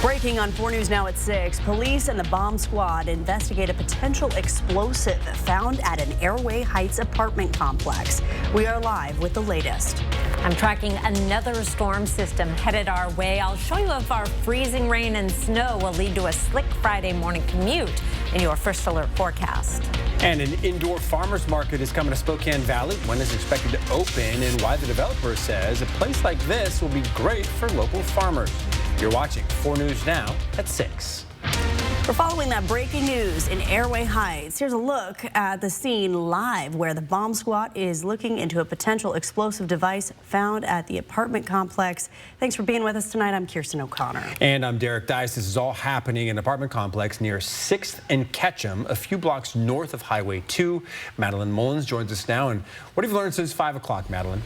Breaking on 4 News Now at 6. Police and the bomb squad investigate a potential explosive found at an Airway Heights apartment complex. We are live with the latest. I'm tracking another storm system headed our way. I'll show you if our freezing rain and snow will lead to a slick Friday morning commute in your first alert forecast. And an indoor farmers market is coming to Spokane Valley. When it's expected to open and why the developer says a place like this will be great for local farmers. You're watching 4 News Now at 6. We're following that breaking news in Airway Heights. Here's a look at the scene live where the bomb squad is looking into a potential explosive device found at the apartment complex. Thanks for being with us tonight. I'm Kirsten O'Connor. And I'm Derek Dice. This is all happening in an apartment complex near 6th and Ketchum, a few blocks north of Highway 2. Madeline Mullins joins us now. And what have you learned since 5 o'clock, Madeline?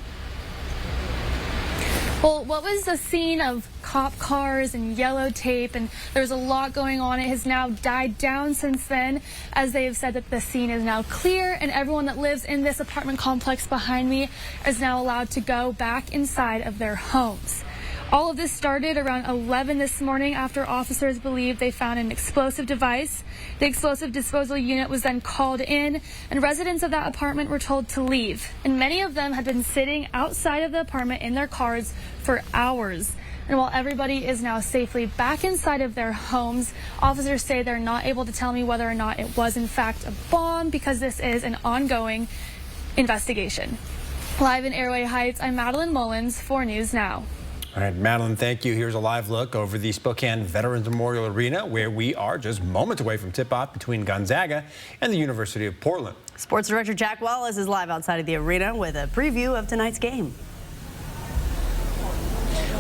Well, what was a scene of cop cars and yellow tape, and there was a lot going on. It has now died down since then, as they have said that the scene is now clear, and everyone that lives in this apartment complex behind me is now allowed to go back inside of their homes. All of this started around 11 this morning after officers believed they found an explosive device. The explosive disposal unit was then called in, and residents of that apartment were told to leave. And many of them had been sitting outside of the apartment in their cars for hours. And while everybody is now safely back inside of their homes, officers say they're not able to tell me whether or not it was in fact a bomb, because this is an ongoing investigation. Live in Airway Heights, I'm Madeline Mullins, 4 News Now. All right, Madeline, thank you. Here's a live look over the Spokane Veterans Memorial Arena, where we are just moments away from tip-off between Gonzaga and the University of Portland. Sports Director Jack Wallace is live outside of the arena with a preview of tonight's game.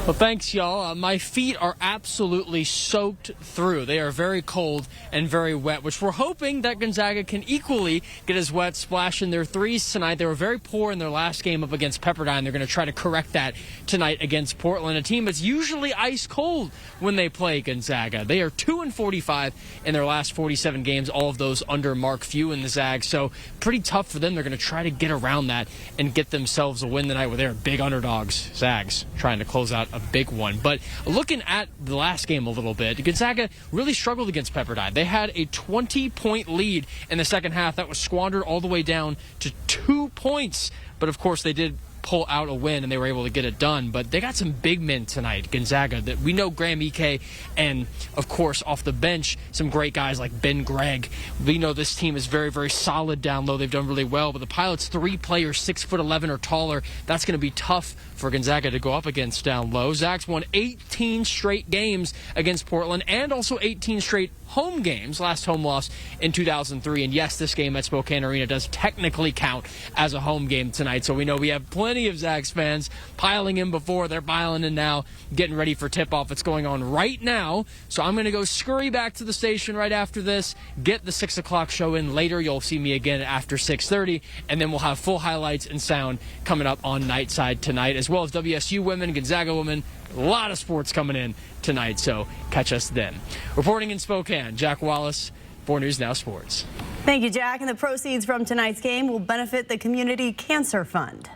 Well, thanks, y'all. My feet are absolutely soaked through. They are very cold and very wet, which we're hoping that Gonzaga can equally get as wet, splashing their threes tonight. They were very poor in their last game up against Pepperdine. They're going to try to correct that tonight against Portland, a team that's usually ice cold when they play Gonzaga. They are 2-45 in their last 47 games, all of those under Mark Few and the Zags. So pretty tough for them. They're going to try to get around that and get themselves a win tonight, where they're big underdogs. Zags trying to close out a big one. But looking at the last game a little bit, Gonzaga really struggled against Pepperdine. They had a 20-point lead in the second half that was squandered all the way down to 2 points. But of course they did pull out a win and they were able to get it done. But they got some big men tonight, Gonzaga, that we know. Graham Ike, and of course off the bench some great guys like Ben Gregg. We know this team is very, very solid down low. They've done really well, but the Pilots 3 players 6'11" or taller, that's going to be tough for Gonzaga to go up against down low. Zags won 18 straight games against Portland and also 18 straight home games. Last home loss in 2003. And yes, this game at Spokane Arena does technically count as a home game tonight. So we know we have plenty of Zags fans piling in before. They're piling in now, getting ready for tip-off. It's going on right now. So I'm going to go scurry back to the station right after this, get the 6 o'clock show in later. You'll see me again after 6:30, and then we'll have full highlights and sound coming up on Nightside tonight, as well as WSU women, Gonzaga women. A lot of sports coming in tonight, so catch us then. Reporting in Spokane, Jack Wallace, 4 News Now Sports. Thank you, Jack. And the proceeds from tonight's game will benefit the Community Cancer Fund.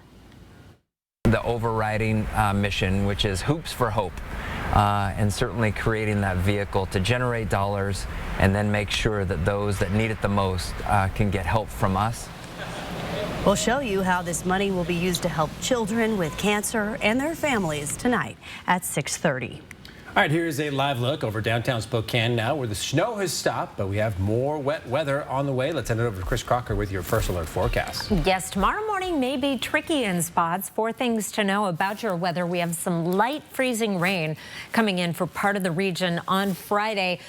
The overriding mission, which is Hoops for Hope, and certainly creating that vehicle to generate dollars and then make sure that those that need it the most can get help from us. We'll show you how this money will be used to help children with cancer and their families tonight at 6:30. All right, here's a live look over downtown Spokane now, where the snow has stopped, but we have more wet weather on the way. Let's send it over to Chris Crocker with your first alert forecast. Yes, tomorrow morning may be tricky in spots. 4 things to know about your weather. We have some light freezing rain coming in for part of the region on Friday.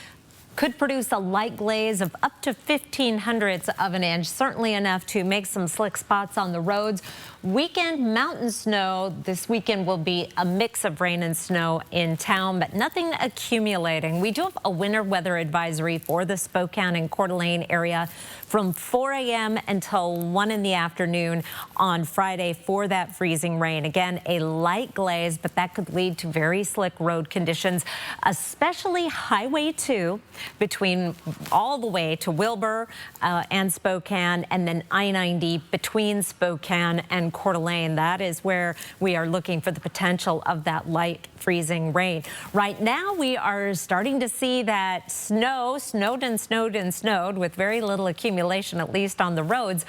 Could produce a light glaze of up to 0.15 of an inch, certainly enough to make some slick spots on the roads. Weekend mountain snow this weekend will be a mix of rain and snow in town, but nothing accumulating. We do have a winter weather advisory for the Spokane and Coeur d'Alene area from 4 a.m. until 1 in the afternoon on Friday for that freezing rain. Again, a light glaze, but that could lead to very slick road conditions, especially Highway 2. between all the way to Wilbur and Spokane, and then I-90 between Spokane and Coeur d'Alene. That is where we are looking for the potential of that light freezing rain. Right now, we are starting to see that snowed with very little accumulation, at least on the roads,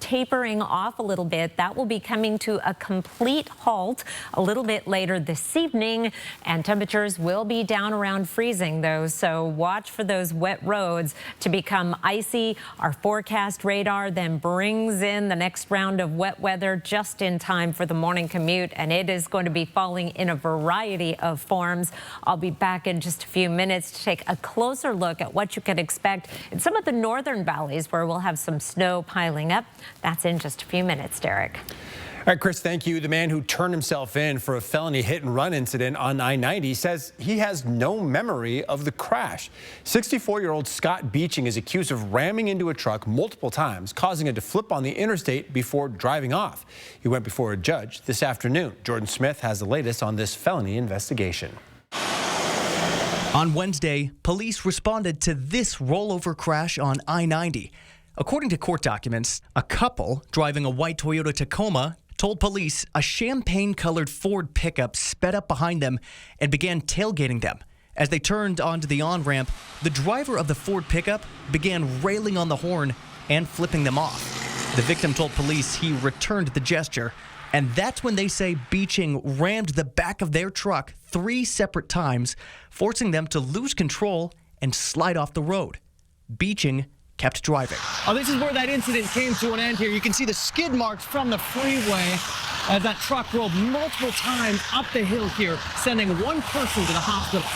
tapering off a little bit. That will be coming to a complete halt a little bit later this evening, and temperatures will be down around freezing, though, so watch for those wet roads to become icy. Our forecast radar then brings in the next round of wet weather just in time for the morning commute, and it is going to be falling in a variety of forms. I'll be back in just a few minutes to take a closer look at what you can expect in some of the northern valleys where we'll have some snow piling up. That's in just a few minutes, Derek. All right, Chris, thank you. The man who turned himself in for a felony hit-and-run incident on I-90 says he has no memory of the crash. 64-year-old Scott Beeching is accused of ramming into a truck multiple times, causing it to flip on the interstate before driving off. He went before a judge this afternoon. Jordan Smith has the latest on this felony investigation. On Wednesday, police responded to this rollover crash on I-90. According to court documents, a couple driving a white Toyota Tacoma told police a champagne-colored Ford pickup sped up behind them and began tailgating them. As they turned onto the on-ramp, the driver of the Ford pickup began railing on the horn and flipping them off. The victim told police he returned the gesture, and that's when they say Beeching rammed the back of their truck 3 separate times, forcing them to lose control and slide off the road. Beeching kept driving. Oh, this is where that incident came to an end here. You can see the skid marks from the freeway as that truck rolled multiple times up the hill here, sending one person to the hospital.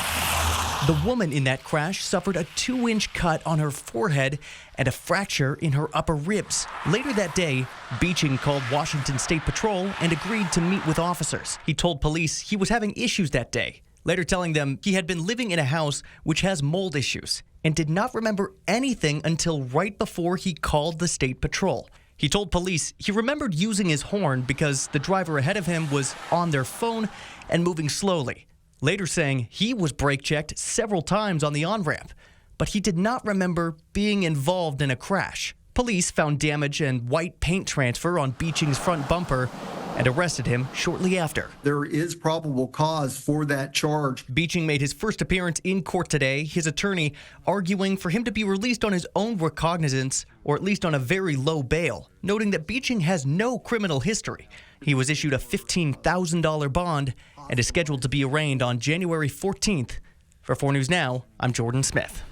The woman in that crash suffered a 2-inch cut on her forehead and a fracture in her upper ribs. Later that day, Beeching called Washington State Patrol and agreed to meet with officers. He told police he was having issues that day, later telling them he had been living in a house which has mold issues and did not remember anything until right before he called the State Patrol. He told police he remembered using his horn because the driver ahead of him was on their phone and moving slowly, later saying he was brake checked several times on the on-ramp, but he did not remember being involved in a crash. Police found damage and white paint transfer on Beeching's front bumper and arrested him shortly after. There is probable cause for that charge. Beeching made his first appearance in court today, his attorney arguing for him to be released on his own recognizance, or at least on a very low bail, noting that Beeching has no criminal history. He was issued a $15,000 bond and is scheduled to be arraigned on January 14th. For 4 News Now, I'm Jordan Smith.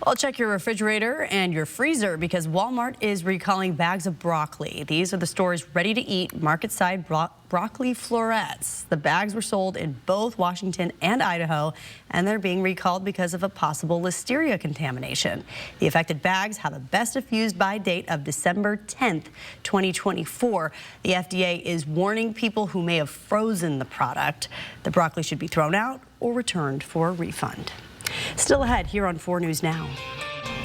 Well, check your refrigerator and your freezer because Walmart is recalling bags of broccoli. These are the store's ready-to-eat market-side broccoli florets. The bags were sold in both Washington and Idaho, and they're being recalled because of a possible listeria contamination. The affected bags have a best if used by date of December 10th, 2024. The FDA is warning people who may have frozen the product. The broccoli should be thrown out or returned for a refund. Still ahead here on 4 News Now.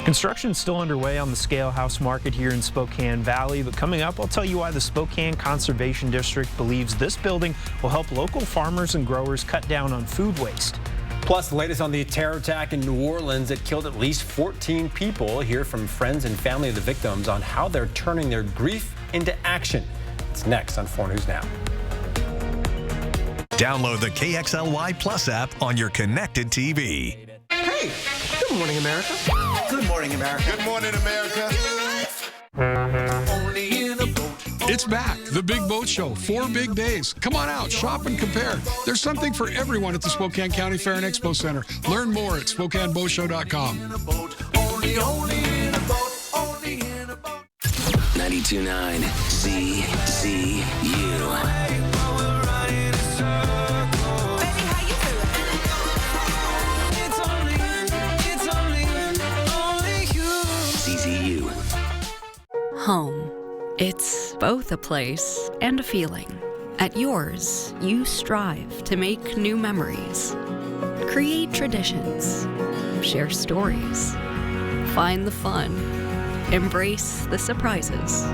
Construction is still underway on the scale house market here in Spokane Valley, but coming up, I'll tell you why the Spokane Conservation District believes this building will help local farmers and growers cut down on food waste. Plus, the latest on the terror attack in New Orleans that killed at least 14 people. Hear from friends and family of the victims on how they're turning their grief into action. It's next on 4 News Now. Download the KXLY Plus app on your connected TV. Hey, good morning, America. Good morning, America. Good morning, America. It's back, the Big Boat Show, 4 big days. Come on out, shop and compare. There's something for everyone at the Spokane County Fair and Expo Center. Learn more at SpokaneBoatShow.com. 92.9 CCU. Home. It's both a place and a feeling. At yours, you strive to make new memories, create traditions, share stories, find the fun, embrace the surprises,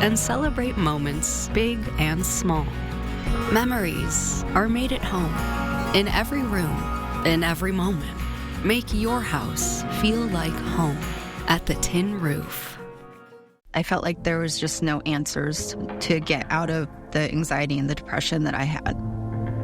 and celebrate moments big and small. Memories are made at home, in every room, in every moment. Make your house feel like home at the Tin Roof. I felt like there was just no answers to get out of the anxiety and the depression that I had.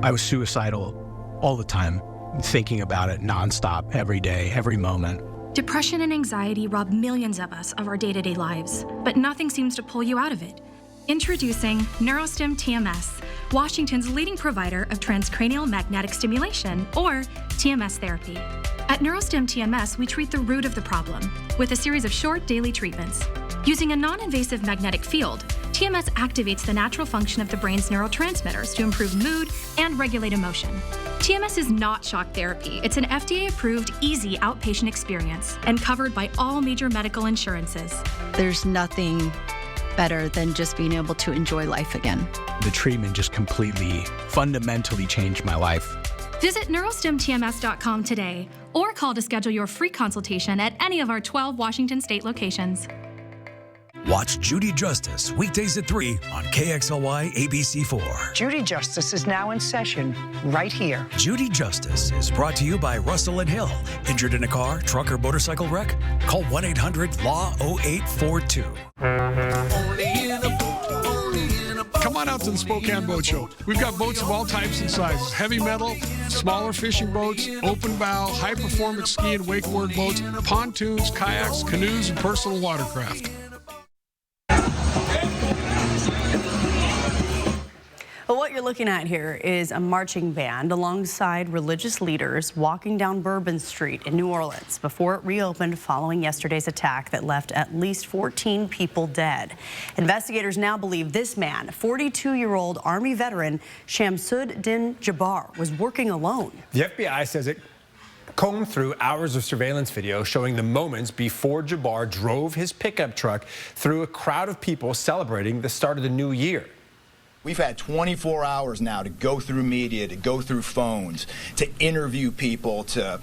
I was suicidal all the time, thinking about it nonstop, every day, every moment. Depression and anxiety rob millions of us of our day-to-day lives, but nothing seems to pull you out of it. Introducing NeuroStim TMS, Washington's leading provider of transcranial magnetic stimulation, or TMS therapy. At NeuroStim TMS, we treat the root of the problem with a series of short daily treatments. Using a non-invasive magnetic field, TMS activates the natural function of the brain's neurotransmitters to improve mood and regulate emotion. TMS is not shock therapy. It's an FDA-approved, easy outpatient experience and covered by all major medical insurances. There's nothing better than just being able to enjoy life again. The treatment just completely, fundamentally changed my life. Visit neurostimtms.com today or call to schedule your free consultation at any of our 12 Washington state locations. Watch Judy Justice weekdays at 3 on KXLY ABC4. Judy Justice is now in session right here. Judy Justice is brought to you by Russell and Hill. Injured in a car, truck, or motorcycle wreck? Call 1-800-LAW-0842. Come on out to the Spokane Boat Show. We've got boats of all types and sizes. Heavy metal, smaller fishing boats, open bow, high-performance ski and wakeboard boats, pontoons, kayaks, canoes, and personal watercraft. Well, what you're looking at here is a marching band alongside religious leaders walking down Bourbon Street in New Orleans before it reopened following yesterday's attack that left at least 14 people dead. Investigators now believe this man, 42-year-old Army veteran Shamsuddin Jabbar, was working alone. The FBI says it combed through hours of surveillance video showing the moments before Jabbar drove his pickup truck through a crowd of people celebrating the start of the new year. We've had 24 hours now to go through media, to go through phones, to interview people, to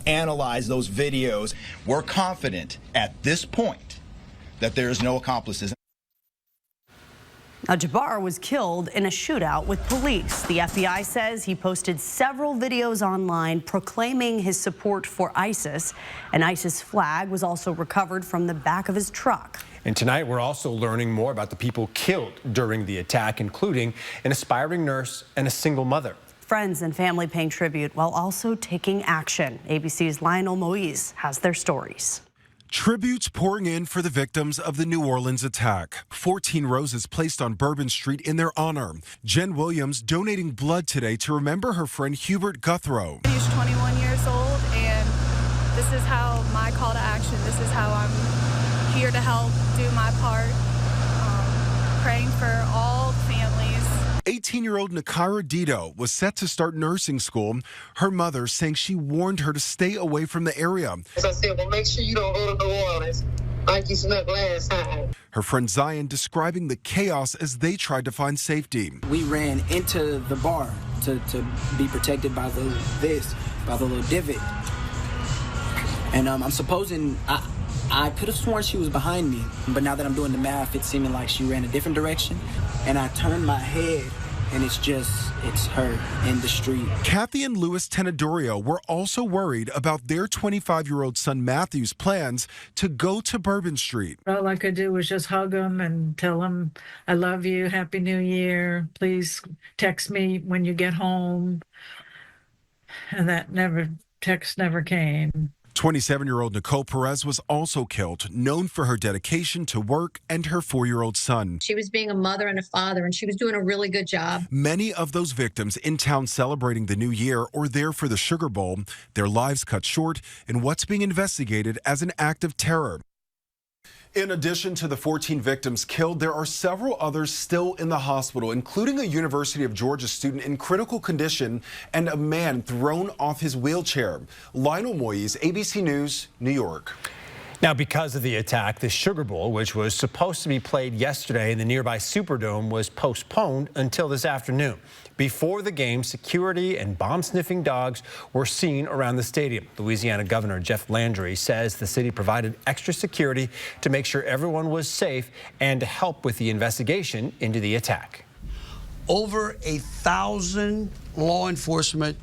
analyze those videos. We're confident at this point that there is no accomplices. Now, Jabbar was killed in a shootout with police. The FBI says he posted several videos online proclaiming his support for ISIS. An ISIS flag was also recovered from the back of his truck. And tonight, we're also learning more about the people killed during the attack, including an aspiring nurse and a single mother. Friends and family paying tribute while also taking action. ABC's Lionel Moise has their stories. Tributes pouring in for the victims of the New Orleans attack. 14 roses placed on Bourbon Street in their honor. Jen Williams donating blood today to remember her friend Hubert Guthrow. He's 21 years old, and this is how my call to action. This is how I'm here to help do my part, praying for all families. 18-year-old Nakara Dito was set to start nursing school. Her mother saying she warned her to stay away from the area. As I said, well, make sure you don't go to New Orleans like you snuck last time. Her friend Zion describing the chaos as they tried to find safety. We ran into the bar to be protected by the little divot. And I'm supposing, I could have sworn she was behind me, but now that I'm doing the math, it's seeming like she ran a different direction. And I turned my head, and it's her in the street. Kathy and Louis Tenedorio were also worried about their 25-year-old son Matthew's plans to go to Bourbon Street. All I could do was just hug him and tell him, I love you, Happy New Year, please text me when you get home. And that text never came. 27-year-old Nicole Perez was also killed, known for her dedication to work and her 4-year-old son. She was being a mother and a father, and she was doing a really good job. Many of those victims in town celebrating the new year or there for the Sugar Bowl, their lives cut short in what's being investigated as an act of terror. In addition to the 14 victims killed, there are several others still in the hospital, including a University of Georgia student in critical condition and a man thrown off his wheelchair. Lionel Moise, ABC News, New York. Now, because of the attack, the Sugar Bowl, which was supposed to be played yesterday in the nearby Superdome, was postponed until this afternoon. Before the game, security and bomb-sniffing dogs were seen around the stadium. Louisiana Governor Jeff Landry says the city provided extra security to make sure everyone was safe and to help with the investigation into the attack. Over 1,000 law enforcement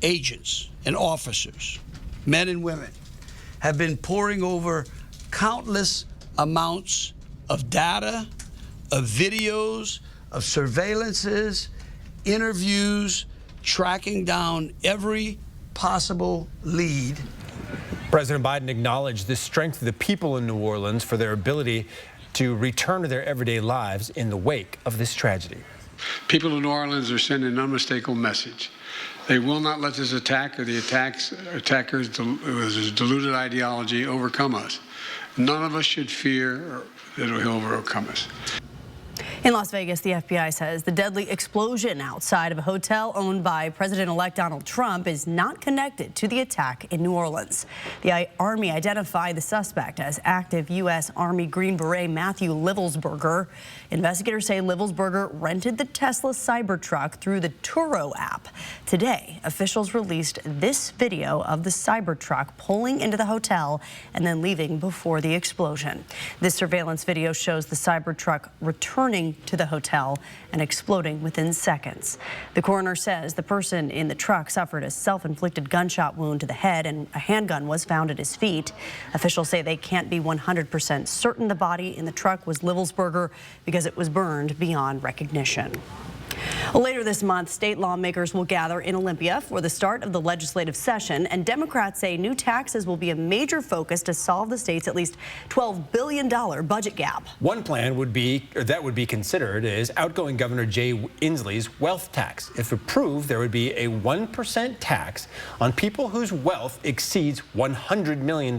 agents and officers men and women, have been poring over countless amounts of data, of videos, of surveillances, interviews, tracking down every possible lead. President Biden acknowledged the strength of the people in New Orleans for their ability to return to their everyday lives in the wake of this tragedy. People in New Orleans are sending an unmistakable message. They will not let this attack or the attackers' deluded ideology overcome us. None of us should fear that he'll overcome us. In Las Vegas, the FBI says the deadly explosion outside of a hotel owned by President-elect Donald Trump is not connected to the attack in New Orleans. The Army identified the suspect as active U.S. Army Green Beret Matthew Livelsberger. Investigators say Livelsberger rented the Tesla Cybertruck through the Turo app. Today, officials released this video of the Cybertruck pulling into the hotel and then leaving before the explosion. This surveillance video shows the Cybertruck returning to the hotel and exploding within seconds. The coroner says the person in the truck suffered a self-inflicted gunshot wound to the head and a handgun was found at his feet. Officials say they can't be 100% certain the body in the truck was Livelsberger because it was burned beyond recognition. Later this month, state lawmakers will gather in Olympia for the start of the legislative session, and Democrats say new taxes will be a major focus to solve the state's at least $12 billion budget gap. One plan would be considered is outgoing Governor Jay Inslee's wealth tax. If approved, there would be a 1% tax on people whose wealth exceeds $100 million.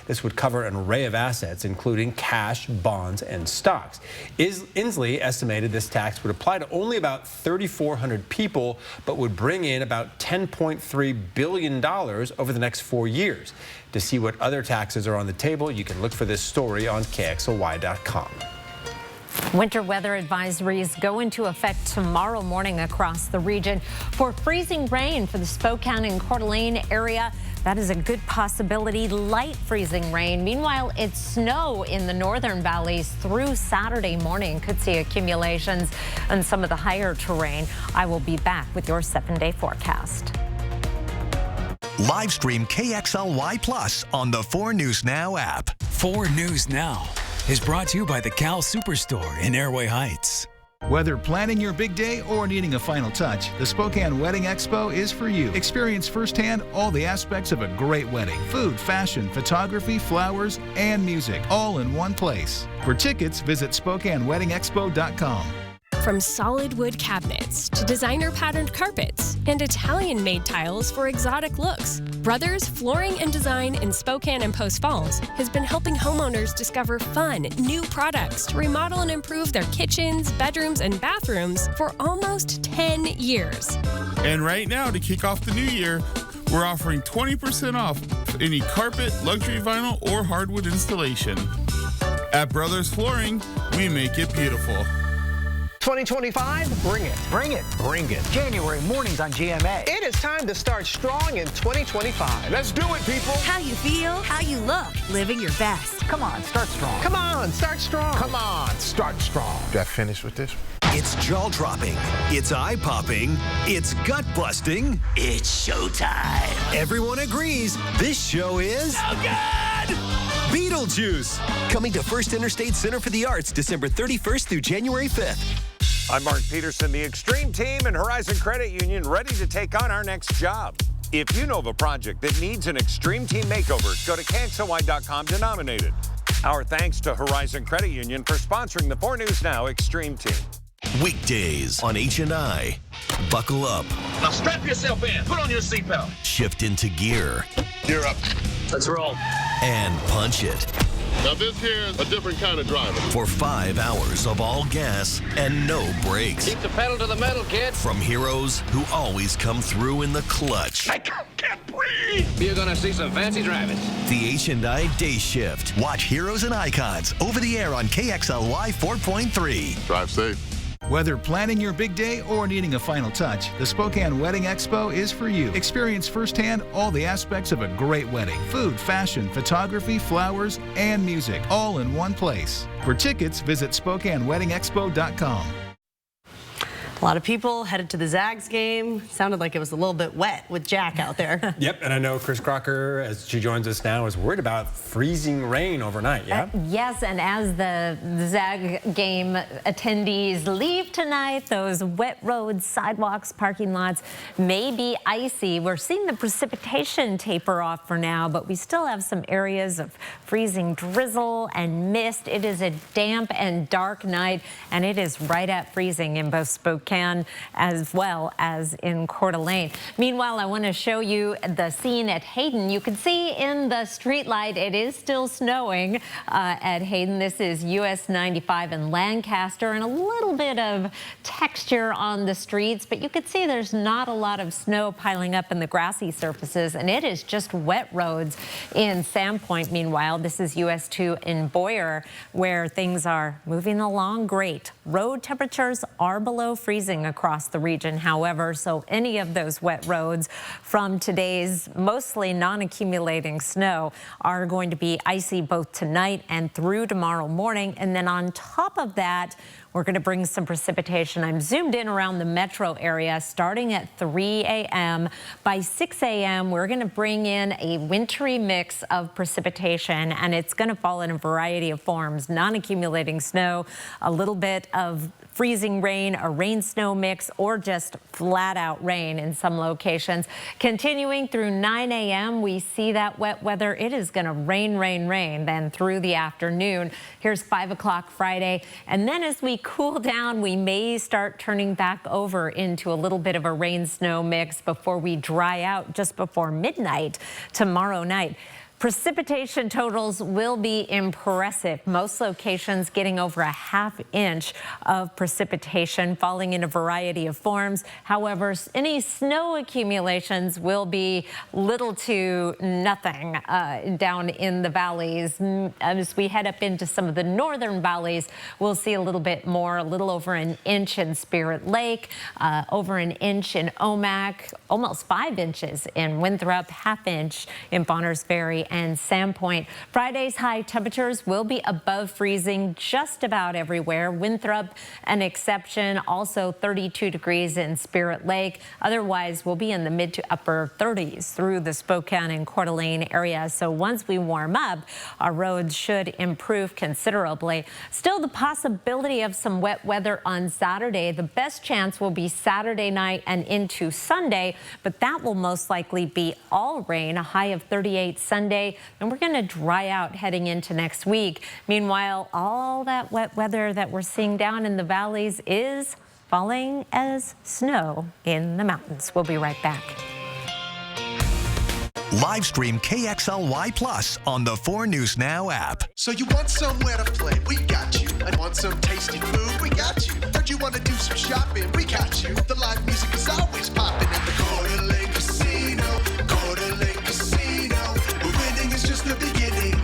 This would cover an array of assets, including cash, bonds, and stocks. Inslee estimated this tax would apply to only about 3,400 people, but would bring in about $10.3 billion over the next 4 years. To see what other taxes are on the table, you can look for this story on KXLY.com. Winter weather advisories go into effect tomorrow morning across the region for freezing rain for the Spokane and Coeur d'Alene area. That is a good possibility. Light freezing rain. Meanwhile, it's snow in the northern valleys through Saturday morning. Could see accumulations on some of the higher terrain. I will be back with your 7-day forecast. Live stream KXLY Plus on the 4 News Now app. 4 News Now is brought to you by the Cal Superstore in Airway Heights. Whether planning your big day or needing a final touch, the Spokane Wedding Expo is for you. Experience firsthand all the aspects of a great wedding. Food, fashion, photography, flowers, and music, all in one place. For tickets, visit SpokaneWeddingExpo.com. From solid wood cabinets to designer patterned carpets and Italian-made tiles for exotic looks, Brothers Flooring and Design in Spokane and Post Falls has been helping homeowners discover fun, new products to remodel and improve their kitchens, bedrooms, and bathrooms for almost 10 years. And right now, to kick off the new year, we're offering 20% off any carpet, luxury vinyl, or hardwood installation. At Brothers Flooring, we make it beautiful. 2025, bring it. Bring it. Bring it. January mornings on GMA. It is time to start strong in 2025. Let's do it, people. How you feel, how you look, living your best. Come on, start strong. Come on, start strong. Come on, start strong. Did I finish with this? It's jaw-dropping, it's eye-popping, it's gut-busting. It's showtime. Everyone agrees this show is... so good! Beetlejuice, coming to First Interstate Center for the Arts December 31st through January 5th. I'm Mark Peterson, the Extreme Team and Horizon Credit Union, ready to take on our next job. If you know of a project that needs an Extreme Team makeover, go to KXLY.com to nominate it. Our thanks to Horizon Credit Union for sponsoring the 4 News Now Extreme Team. Weekdays on H&I. Buckle up. Now strap yourself in. Put on your seatbelt. Shift into gear. You're up. Let's roll. And punch it. Now this here is a different kind of driver. For 5 hours of all gas and no brakes. Keep the pedal to the metal, kid. From heroes who always come through in the clutch. I can't breathe. You're gonna see some fancy driving. The H&I Day Shift. Watch Heroes and Icons over the air on KXLY 4.3. Drive safe. Whether planning your big day or needing a final touch, the Spokane Wedding Expo is for you. Experience firsthand all the aspects of a great wedding. Food, fashion, photography, flowers, and music, all in one place. For tickets, visit SpokaneWeddingExpo.com. A lot of people headed to the Zags game. Sounded like it was a little bit wet with Jack out there. Yep, and I know Chris Crocker, as she joins us now, is worried about freezing rain overnight, yeah? Yes, and as the Zag game attendees leave tonight, those wet roads, sidewalks, parking lots may be icy. We're seeing the precipitation taper off for now, but we still have some areas of freezing drizzle and mist. It is a damp and dark night, and it is right at freezing in both Spokane as well as in Coeur d'Alene. Meanwhile, I want to show you the scene at Hayden. You can see in the street light it is still snowing at Hayden. This is US 95 in Lancaster, and a little bit of texture on the streets, but you can see there's not a lot of snow piling up in the grassy surfaces, and it is just wet roads in Sandpoint. Meanwhile, this is US 2 in Boyer, where things are moving along great. Road temperatures are below freezing across the region, however, so any of those wet roads from today's mostly non-accumulating snow are going to be icy both tonight and through tomorrow morning. And then on top of that, we're going to bring some precipitation. I'm zoomed in around the metro area starting at 3 a.m. By 6 a.m., we're going to bring in a wintry mix of precipitation, and it's going to fall in a variety of forms. Non-accumulating snow, a little bit of freezing rain, a rain-snow mix, or just flat-out rain in some locations. Continuing through 9 a.m., we see that wet weather. It is going to rain, rain, rain, then through the afternoon. Here's 5 o'clock Friday. And then as we cool down, we may start turning back over into a little bit of a rain-snow mix before we dry out just before midnight tomorrow night. Precipitation totals will be impressive. Most locations getting over a ½ inch of precipitation falling in a variety of forms. However, any snow accumulations will be little to nothing down in the valleys. As we head up into some of the northern valleys, we'll see a little bit more, a little over an inch in Spirit Lake, over an inch in Omak, almost 5 inches in Winthrop, ½ inch in Bonners Ferry and Sandpoint. Friday's high temperatures will be above freezing just about everywhere. Winthrop, an exception, also 32 degrees in Spirit Lake. Otherwise, we'll be in the mid to upper 30s through the Spokane and Coeur d'Alene area. So once we warm up, our roads should improve considerably. Still the possibility of some wet weather on Saturday. The best chance will be Saturday night and into Sunday, but that will most likely be all rain, a high of 38 Sunday. And we're going to dry out heading into next week. Meanwhile, all that wet weather that we're seeing down in the valleys is falling as snow in the mountains. We'll be right back. Live stream KXLY Plus on the 4 News Now app. So you want somewhere to play? We got you. And want some tasty food? We got you. Heard you want to do some shopping? We got you. The live music is always popping at the Coeur d'Alene Casino. Coeur d'Alene Casino. Winning is just the beginning.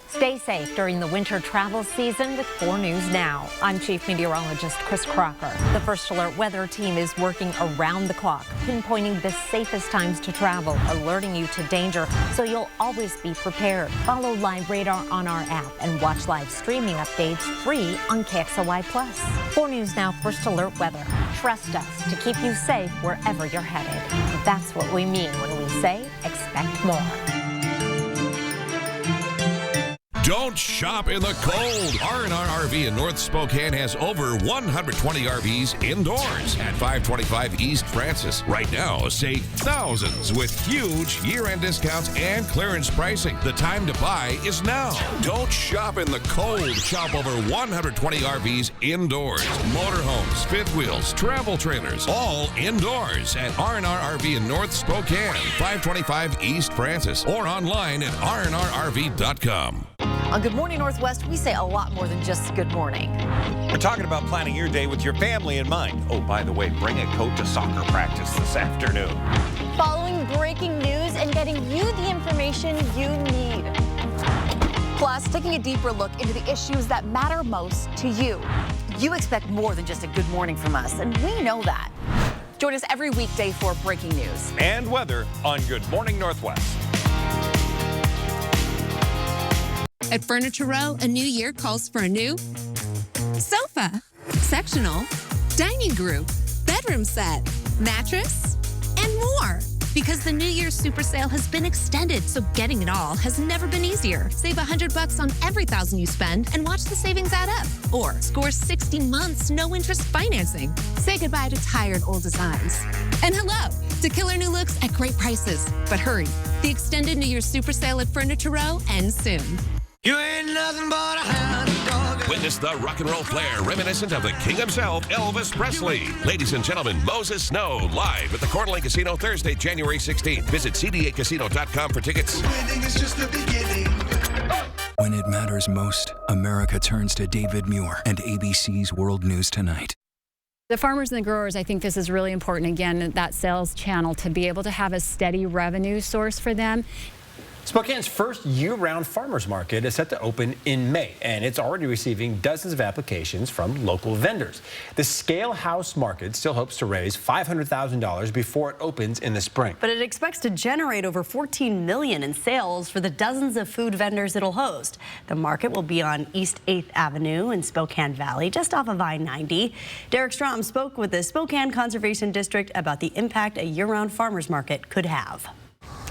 Stay safe during the winter travel season with 4 News Now. I'm Chief Meteorologist Chris Crocker. The First Alert Weather Team is working around the clock, pinpointing the safest times to travel, alerting you to danger so you'll always be prepared. Follow live radar on our app and watch live streaming updates free on KXLY Plus. 4 News Now First Alert Weather. Trust us to keep you safe wherever you're headed. That's what we mean when we say expect more. Don't shop in the cold. R&R RV in North Spokane has over 120 RVs indoors at 525 East Francis. Right now, save thousands with huge year-end discounts and clearance pricing. The time to buy is now. Don't shop in the cold. Shop over 120 RVs indoors. Motorhomes, fifth wheels, travel trailers, all indoors at R&R RV in North Spokane, 525 East Francis, or online at rnrrv.com. On Good Morning Northwest, we say a lot more than just good morning. We're talking about planning your day with your family in mind. Oh, by the way, bring a coat to soccer practice this afternoon. Following breaking news and getting you the information you need. Plus, taking a deeper look into the issues that matter most to you. You expect more than just a good morning from us, and we know that. Join us every weekday for breaking news and weather on Good Morning Northwest. At Furniture Row, a new year calls for a new sofa, sectional, dining group, bedroom set, mattress, and more. Because the New Year's Super Sale has been extended, so getting it all has never been easier. Save $100 on every $1,000 you spend and watch the savings add up. Or score 60 months no interest financing. Say goodbye to tired old designs. And hello to killer new looks at great prices. But hurry, the extended New Year's Super Sale at Furniture Row ends soon. You ain't nothing but a hound dog. Witness the rock and roll flair reminiscent of the king himself, Elvis Presley. Ladies and gentlemen, Moses Snow, live at the Coeur d'Alene Casino Thursday, January 16th. Visit cdacasino.com for tickets. Winning is just the beginning. When it matters most, America turns to David Muir and ABC's World News Tonight. The farmers and the growers, I think this is really important, again, that sales channel, to be able to have a steady revenue source for them. Spokane's first year-round farmers market is set to open in May, and it's already receiving dozens of applications from local vendors. The Scale House Market still hopes to raise $500,000 before it opens in the spring. But it expects to generate over $14 million in sales for the dozens of food vendors it'll host. The market will be on East 8th Avenue in Spokane Valley, just off of I-90. Derek Strom spoke with the Spokane Conservation District about the impact a year-round farmers market could have.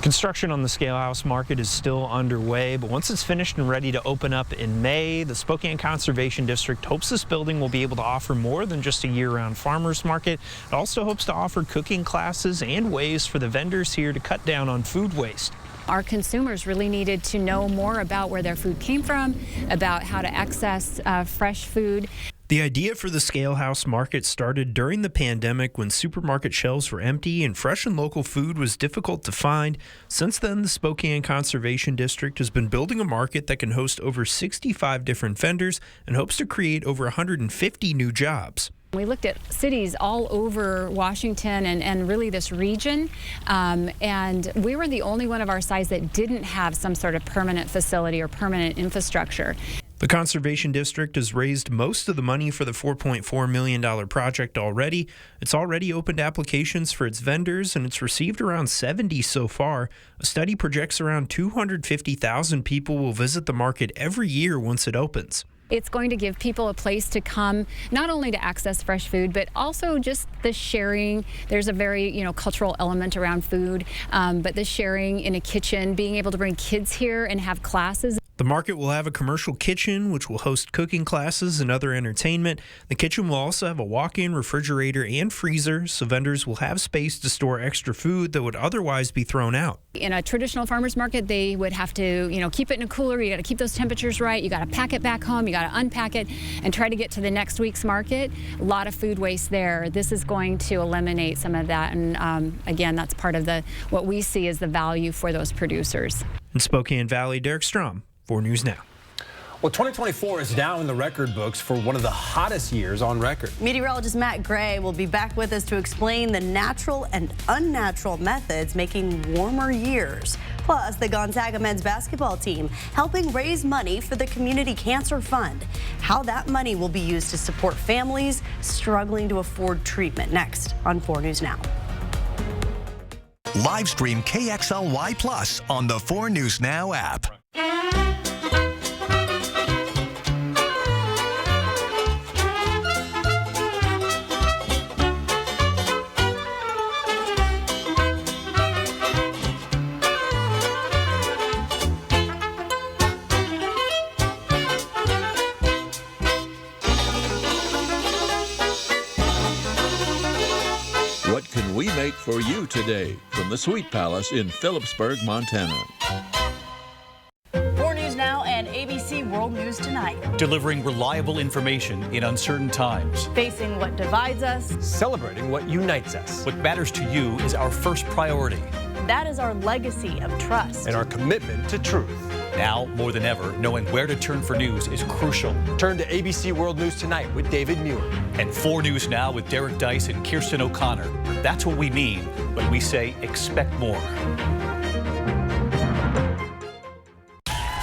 Construction on the Scale House Market is still underway, but once it's finished and ready to open up in May, the Spokane Conservation District hopes this building will be able to offer more than just a year-round farmers market. It also hopes to offer cooking classes and ways for the vendors here to cut down on food waste. Our consumers really needed to know more about where their food came from, about how to access fresh food. The idea for the Scale House Market started during the pandemic when supermarket shelves were empty and fresh and local food was difficult to find. Since then, the Spokane Conservation District has been building a market that can host over 65 different vendors and hopes to create over 150 new jobs. We looked at cities all over Washington and really this region, and we were the only one of our size that didn't have some sort of permanent facility or permanent infrastructure. The Conservation District has raised most of the money for the $4.4 million project already. It's already opened applications for its vendors, and it's received around 70 so far. A study projects around 250,000 people will visit the market every year once it opens. It's going to give people a place to come, not only to access fresh food, but also just the sharing. There's a very, cultural element around food, but the sharing in a kitchen, being able to bring kids here and have classes. The market will have a commercial kitchen, which will host cooking classes and other entertainment. The kitchen will also have a walk-in refrigerator and freezer, so vendors will have space to store extra food that would otherwise be thrown out. In a traditional farmer's market, they would have to, keep it in a cooler. You got to keep those temperatures right. You got to pack it back home. You got to unpack it and try to get to the next week's market. A lot of food waste there. This is going to eliminate some of that, and again, that's part of what we see as the value for those producers. In Spokane Valley, Derek Strom, 4 News Now. Well, 2024 is now in the record books for one of the hottest years on record. Meteorologist Matt Gray will be back with us to explain the natural and unnatural methods making warmer years. Plus, the Gonzaga men's basketball team helping raise money for the Community Cancer Fund. How that money will be used to support families struggling to afford treatment. Next on 4 News Now. Live stream KXLY Plus on the 4 News Now app. What can we make for you today from the Sweet Palace in Phillipsburg, Montana? 4 News Now and ABC World News Tonight. Delivering reliable information in uncertain times. Facing what divides us. Celebrating what unites us. What matters to you is our first priority. That is our legacy of trust. And our commitment to truth. Now, more than ever, knowing where to turn for news is crucial. Turn to ABC World News Tonight with David Muir. And 4 News Now with Derek Dice and Kirsten O'Connor. That's what we mean when we say expect more.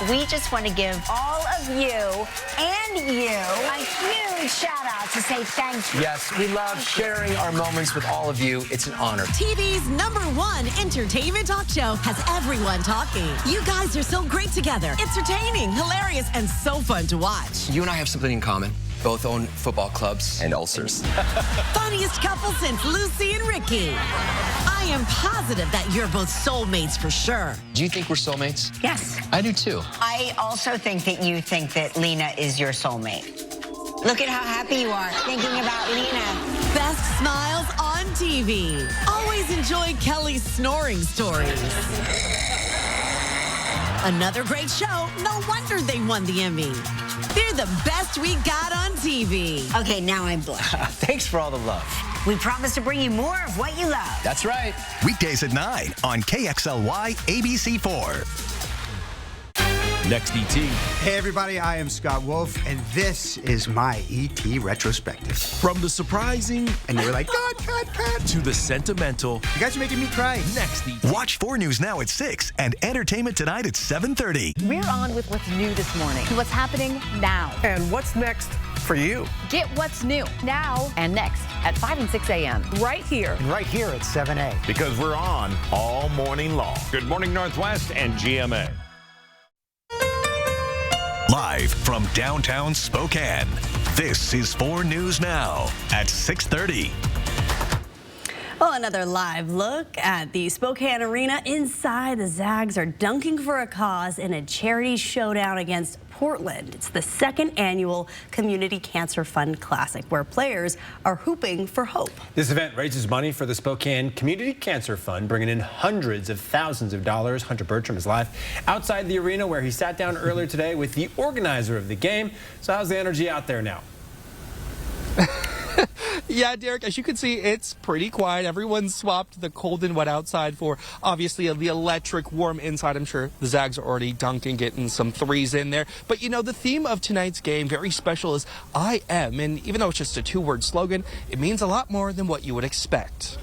We just want to give all of you and you a huge shout out to say thank you. Yes, we love sharing our moments with all of you. It's an honor. TV's #1 entertainment talk show has everyone talking. You guys are so great together. Entertaining, hilarious, and so fun to watch. You and I have something in common. both own football clubs. And ulcers. Funniest couple since Lucy and Ricky. I am positive that you're both soulmates for sure. Do you think we're soulmates? Yes. I do too. I also think that you think that Lena is your soulmate. Look at how happy you are thinking about Lena. Best smiles on TV. Always enjoy Kelly's snoring stories. Another great show. No wonder they won the Emmy. They're the best we got on TV. Okay, now I'm blushing. Thanks for all the love. We promise to bring you more of what you love. That's right. Weekdays at 9 on KXLY ABC4. Next ET. Hey everybody, I am Scott Wolf, and this is my ET retrospective. From the surprising, and you're like, cut, to the sentimental. You guys are making me cry. Next ET. Watch 4 News Now at 6 and Entertainment Tonight at 7:30. We're on with what's new this morning. What's happening now? And what's next for you? Get what's new now And next at 5 and 6 a.m. right here. And right here at 7A. Because we're on all morning long. Good morning, Northwest and GMA. Live from downtown Spokane, this is 4 News Now at 6:30. Well, another live look at the Spokane Arena. Inside, the Zags are dunking for a cause in a charity showdown against Portland. It's the second annual Community Cancer Fund Classic, where players are hooping for hope. This event raises money for the Spokane Community Cancer Fund, bringing in hundreds of thousands of dollars. Hunter Bertram is live outside the arena, where he sat down earlier today with the organizer of the game. So how's the energy out there now? Yeah, Derek, as you can see, it's pretty quiet. Everyone swapped the cold and wet outside for, obviously, the electric warm inside. I'm sure the Zags are already dunking, getting some threes in there. But, you know, the theme of tonight's game, very special, is I am. And even though it's just a 2-word slogan, it means a lot more than what you would expect.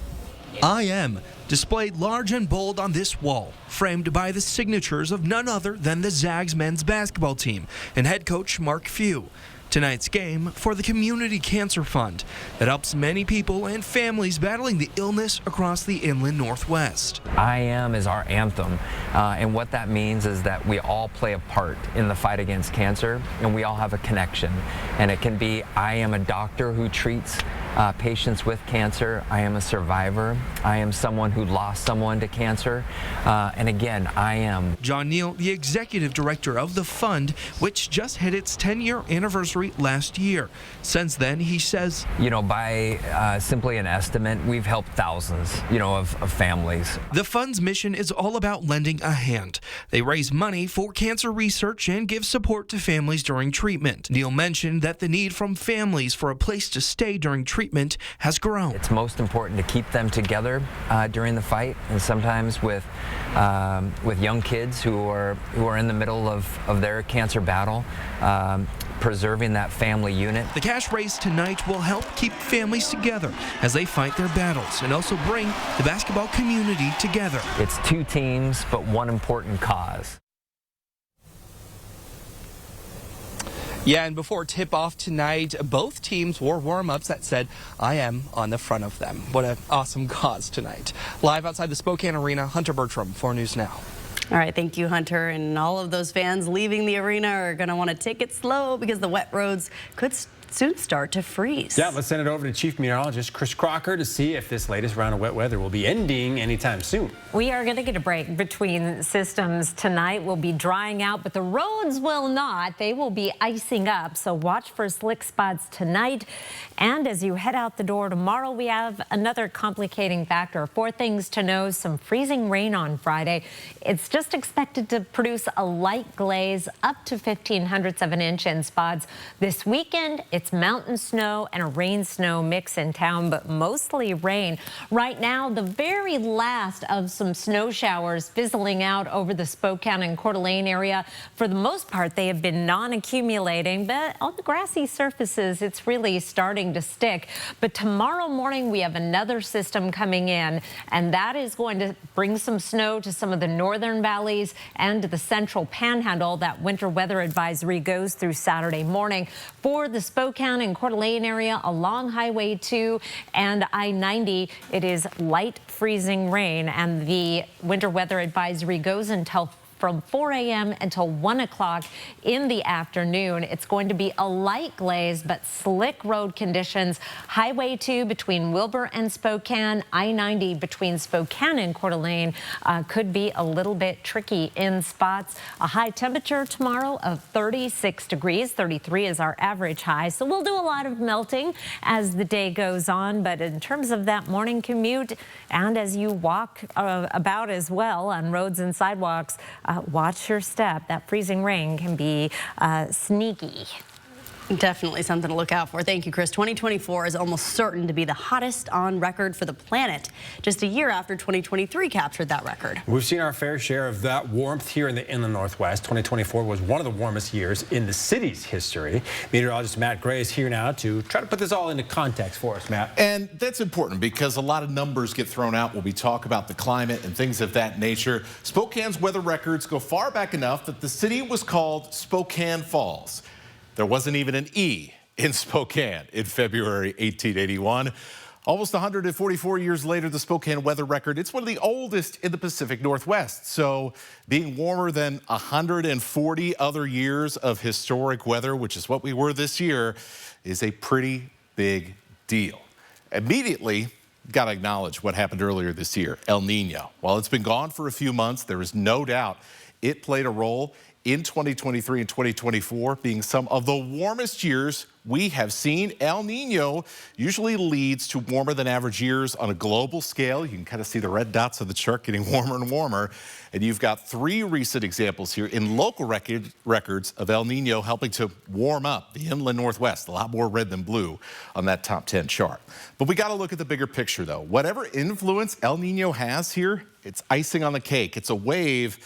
I am displayed large and bold on this wall, framed by the signatures of none other than the Zags men's basketball team and head coach Mark Few. Tonight's game for the Community Cancer Fund that helps many people and families battling the illness across the inland Northwest. I am is our anthem, and what that means is that we all play a part in the fight against cancer, and we all have a connection. And it can be, I am a doctor who treats patients with cancer. I am a survivor. I am someone who lost someone to cancer. And again, I am. John Neal, the executive director of the fund, which just hit its 10-year anniversary last year. Since then, he says, you know, by simply an estimate, we've helped thousands, of families. The fund's mission is all about lending a hand. They raise money for cancer research and give support to families during treatment. Neal mentioned that the need from families for a place to stay during treatment has grown. It's most important to keep them together during the fight, and sometimes with young kids who are in the middle of their cancer battle. Preserving that family unit. The cash raised tonight will help keep families together as they fight their battles and also bring the basketball community together. It's 2 teams, but one important cause. Yeah, and before tip-off tonight, both teams wore warm-ups that said, I am on the front of them. What an awesome cause tonight. Live outside the Spokane Arena, Hunter Bertram, 4 News Now. All right, thank you, Hunter. And all of those fans leaving the arena are going to want to take it slow because the wet roads could soon start to freeze. Yeah, let's send it over to Chief Meteorologist Chris Crocker to see if this latest round of wet weather will be ending anytime soon. We are going to get a break between systems tonight. We'll be drying out, but the roads will not. They will be icing up, so watch for slick spots tonight. And as you head out the door tomorrow, we have another complicating factor. 4 things to know: some freezing rain on Friday. It's just expected to produce a light glaze up to 0.15 of an inch in spots. This weekend, it's mountain snow and a rain-snow mix in town, but mostly rain. Right now, the very last of some snow showers fizzling out over the Spokane and Coeur d'Alene area. For the most part, they have been non-accumulating, but on the grassy surfaces, it's really starting to stick. But tomorrow morning, we have another system coming in, and that is going to bring some snow to some of the northern valleys and to the central panhandle. That winter weather advisory goes through Saturday morning. For the Spokane and Coeur d'Alene area along Highway 2 and I-90, it is light freezing rain, and the winter weather advisory goes until from 4 a.m. until 1 o'clock in the afternoon. It's going to be a light glaze but slick road conditions. Highway 2 between Wilbur and Spokane, I-90 between Spokane and Coeur d'Alene could be a little bit tricky in spots. A high temperature tomorrow of 36 degrees. 33 is our average high. So we'll do a lot of melting as the day goes on. But in terms of that morning commute and as you walk about as well on roads and sidewalks, watch your step. That freezing rain can be sneaky. Definitely something to look out for. Thank you, Chris. 2024 is almost certain to be the hottest on record for the planet, just a year after 2023 captured that record. We've seen our fair share of that warmth here in the inland Northwest. 2024 was one of the warmest years in the city's history. Meteorologist Matt Gray is here now to try to put this all into context for us, Matt. And that's important because a lot of numbers get thrown out when we talk about the climate and things of that nature. Spokane's weather records go far back enough that the city was called Spokane Falls. There wasn't even an E in Spokane in February 1881. Almost 144 years later, the Spokane weather record, it's one of the oldest in the Pacific Northwest. So being warmer than 140 other years of historic weather, which is what we were this year, is a pretty big deal. Immediately, got to acknowledge what happened earlier this year, El Nino. While it's been gone for a few months, there is no doubt it played a role in 2023 and 2024 being some of the warmest years we have seen. El Nino usually leads to warmer than average years on a global scale. You can kind of see the red dots of the chart getting warmer and warmer. And you've got 3 recent examples here in local records of El Nino helping to warm up the inland Northwest. A lot more red than blue on that top 10 chart. But we got to look at the bigger picture, though. Whatever influence El Nino has here, it's icing on the cake. It's a wave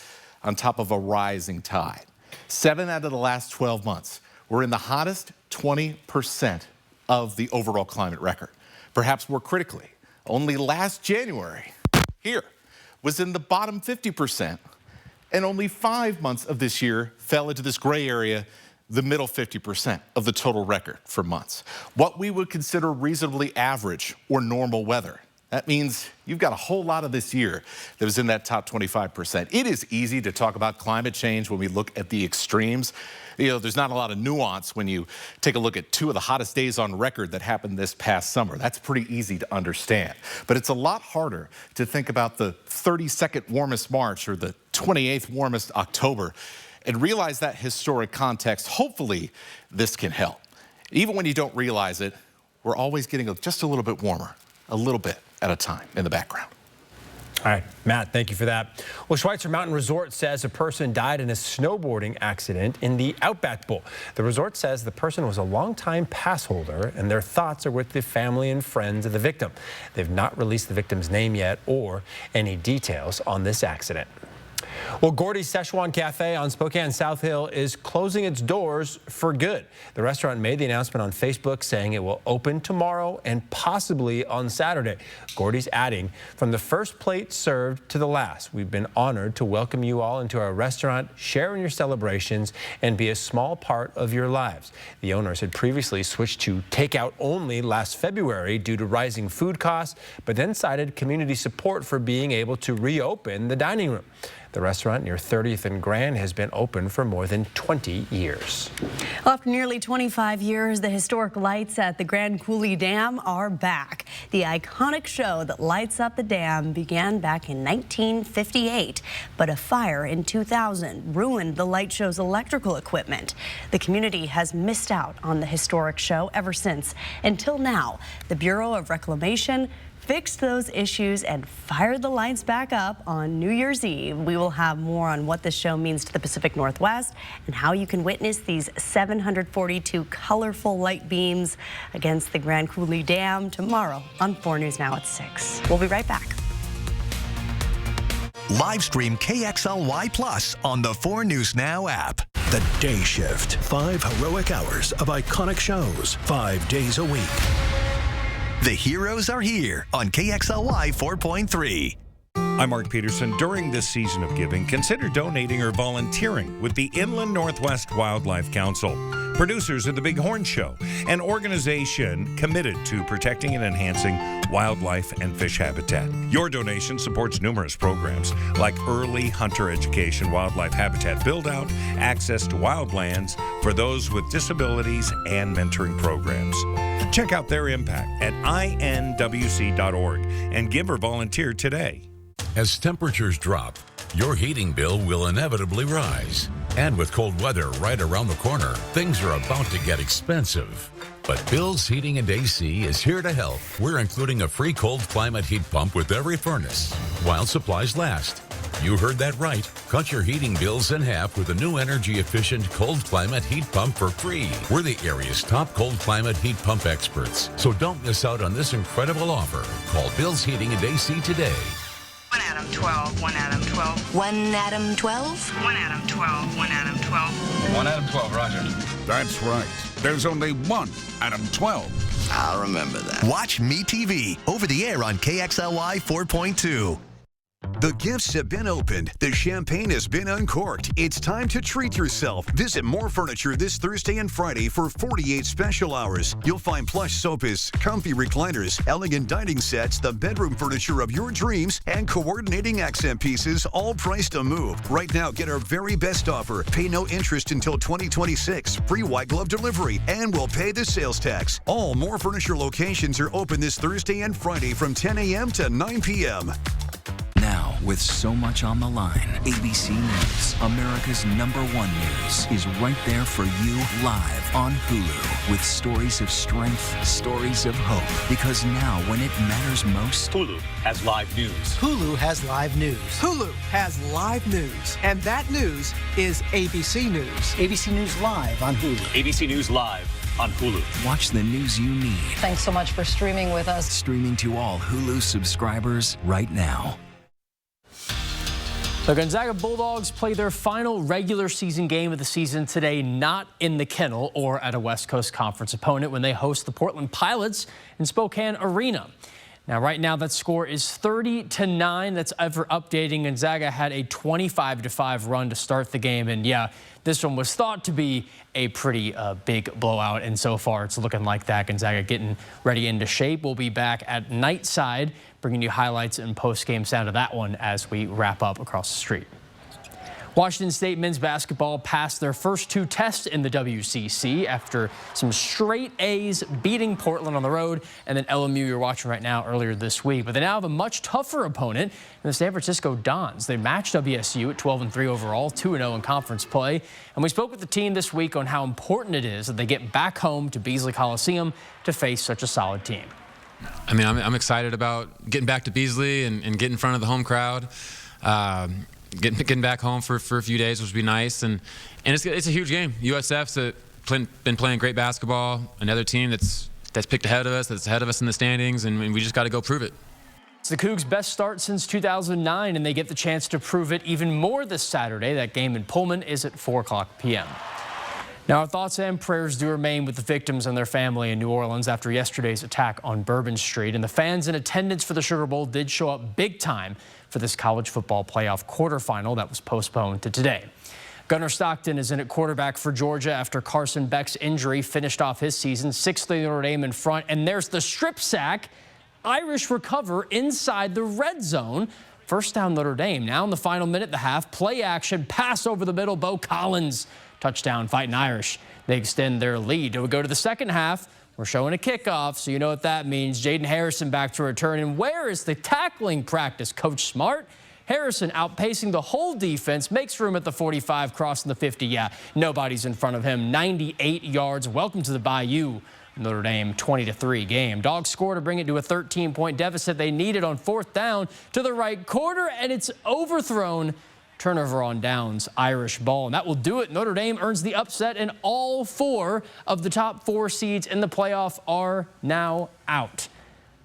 on top of a rising tide. 7 out of the last 12 months, we're in the hottest 20% of the overall climate record. Perhaps more critically, only last January here was in the bottom 50%, and only 5 months of this year fell into this gray area, the middle 50% of the total record for months. What we would consider reasonably average or normal weather. That means you've got a whole lot of this year that was in that top 25%. It is easy to talk about climate change when we look at the extremes. You know, there's not a lot of nuance when you take a look at 2 of the hottest days on record that happened this past summer. That's pretty easy to understand. But it's a lot harder to think about the 32nd warmest March or the 28th warmest October and realize that historic context. Hopefully, this can help. Even when you don't realize it, we're always getting just a little bit warmer, a little bit at a time in the background. All right, Matt, thank you for that. Well, Schweitzer Mountain Resort says a person died in a snowboarding accident in the Outback Bowl. The resort says the person was a longtime pass holder, and their thoughts are with the family and friends of the victim. They've not released the victim's name yet or any details on this accident. Well, Gordy's Szechuan Cafe on Spokane South Hill is closing its doors for good. The restaurant made the announcement on Facebook saying it will open tomorrow and possibly on Saturday. Gordy's adding, from the first plate served to the last, we've been honored to welcome you all into our restaurant, share in your celebrations, and be a small part of your lives. The owners had previously switched to takeout only last February due to rising food costs, but then cited community support for being able to reopen the dining room. The restaurant near 30th and Grand has been open for more than 20 years. Well, after nearly 25 years, the historic lights at the Grand Coulee Dam are back. The iconic show that lights up the dam began back in 1958, but a fire in 2000 ruined the light show's electrical equipment. The community has missed out on the historic show ever since. Until now, the Bureau of Reclamation fixed those issues and fired the lights back up on New Year's Eve. We will have more on what this show means to the Pacific Northwest and how you can witness these 742 colorful light beams against the Grand Coulee Dam tomorrow on 4 News Now at 6. We'll be right back. Live stream KXLY Plus on the 4 News Now app. The Day Shift. 5 heroic hours of iconic shows, 5 days a week. The heroes are here on KXLY 4.3. I'm Mark Peterson. During this season of giving, consider donating or volunteering with the Inland Northwest Wildlife Council, producers of the Big Horn Show, an organization committed to protecting and enhancing wildlife and fish habitat. Your donation supports numerous programs like early hunter education, wildlife habitat build-out, access to wildlands for those with disabilities, and mentoring programs. Check out their impact at inwc.org and give or volunteer today. As temperatures drop, your heating bill will inevitably rise. And with cold weather right around the corner, things are about to get expensive. But Bill's Heating and AC is here to help. We're including a free cold climate heat pump with every furnace, while supplies last. You heard that right. Cut your heating bills in half with a new energy-efficient cold climate heat pump for free. We're the area's top cold climate heat pump experts. So don't miss out on this incredible offer. Call Bill's Heating and AC today. 1 Adam 12, 1 Adam 12. 1 Adam 12? 1 Adam 12, 1 Adam 12. 1 Adam 12, roger. That's right. There's only 1 Adam 12. I'll remember that. Watch MeTV over the air on KXLY 4.2. The gifts have been opened. The champagne has been uncorked. It's time to treat yourself. Visit More Furniture this Thursday and Friday for 48 special hours. You'll find plush sofas, comfy recliners, elegant dining sets, the bedroom furniture of your dreams, and coordinating accent pieces, all priced a move. Right now, get our very best offer. Pay no interest until 2026. Free white glove delivery, and we'll pay the sales tax. All More Furniture locations are open this Thursday and Friday from 10 a.m. to 9 p.m. Now, with so much on the line, ABC News, America's #1 news, is right there for you live on Hulu with stories of strength, stories of hope. Because now, when it matters most, Hulu has live news. Hulu has live news. Hulu has live news. And that news is ABC News. ABC News Live on Hulu. ABC News Live on Hulu. Watch the news you need. Thanks so much for streaming with us. Streaming to all Hulu subscribers right now. The Gonzaga Bulldogs play their final regular season game of the season today, not in the Kennel or at a West Coast Conference opponent, when they host the Portland Pilots in Spokane Arena. Now, right now, that score is 30-9. That's ever updating. Gonzaga had a 25-5 run to start the game. And yeah, this one was thought to be a pretty big blowout. And so far, it's looking like that. Gonzaga getting ready into shape. We'll be back at Nightside, bringing you highlights and post-game sound of that one as we wrap up across the street. Washington State men's basketball passed their first 2 tests in the WCC after some straight A's beating Portland on the road, and then LMU you're watching right now earlier this week. But they now have a much tougher opponent in the San Francisco Dons. They matched WSU at 12-3 overall, 2-0 in conference play. And we spoke with the team this week on how important it is that they get back home to Beasley Coliseum to face such a solid team. I mean, I'm excited about getting back to Beasley and getting in front of the home crowd. Getting back home for a few days, which would be nice. And it's a huge game. USF's been playing great basketball. Another team that's picked ahead of us, that's ahead of us in the standings, and we just got to go prove it. It's the Cougs' best start since 2009, and they get the chance to prove it even more this Saturday. That game in Pullman is at 4:00 p.m. Now, our thoughts and prayers do remain with the victims and their family in New Orleans after yesterday's attack on Bourbon Street. And the fans in attendance for the Sugar Bowl did show up big time for this college football playoff quarterfinal that was postponed to today. Gunnar Stockton is in at quarterback for Georgia after Carson Beck's injury finished off his season. 6th Notre Dame in front, and there's the strip sack. Irish recover inside the red zone. First down Notre Dame. Now in the final minute, the half, play action, pass over the middle, Bo Collins. Touchdown, Fighting Irish. They extend their lead. We go to the second half. We're showing a kickoff, so you know what that means. Jaden Harrison back to return. And where is the tackling practice, Coach Smart? Harrison outpacing the whole defense, makes room at the 45, crossing the 50. Yeah, nobody's in front of him. 98 yards. Welcome to the Bayou. Notre Dame 20-3 game. Dogs score to bring it to a 13-point deficit. They need it on 4th down to the right corner, and it's overthrown. Turnover on downs, Irish ball, and that will do it. Notre Dame earns the upset, and all 4 of the top 4 seeds in the playoff are now out.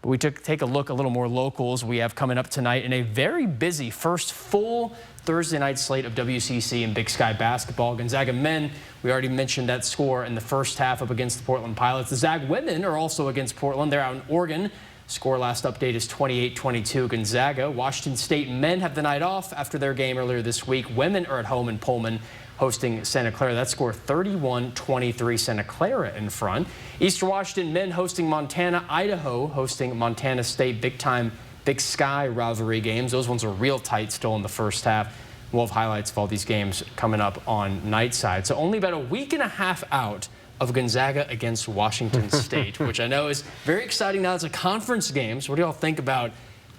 But we take a look a little more locals we have coming up tonight in a very busy first full Thursday night slate of WCC and Big Sky basketball. Gonzaga men, we already mentioned that score in the first half up against the Portland Pilots. The Zag women are also against Portland. They're out in Oregon. Score last update is 28-22 Gonzaga. Washington State men have the night off after their game earlier this week. Women are at home in Pullman hosting Santa Clara. That score 31-23, Santa Clara in front. Eastern Washington men hosting Montana. Idaho hosting Montana State. Big-time Big Sky rivalry games. Those ones are real tight still in the first half. We'll have highlights of all these games coming up on night side. So only about a week and a half out of Gonzaga against Washington State, which I know is very exciting now. It's a conference game. So what do y'all think about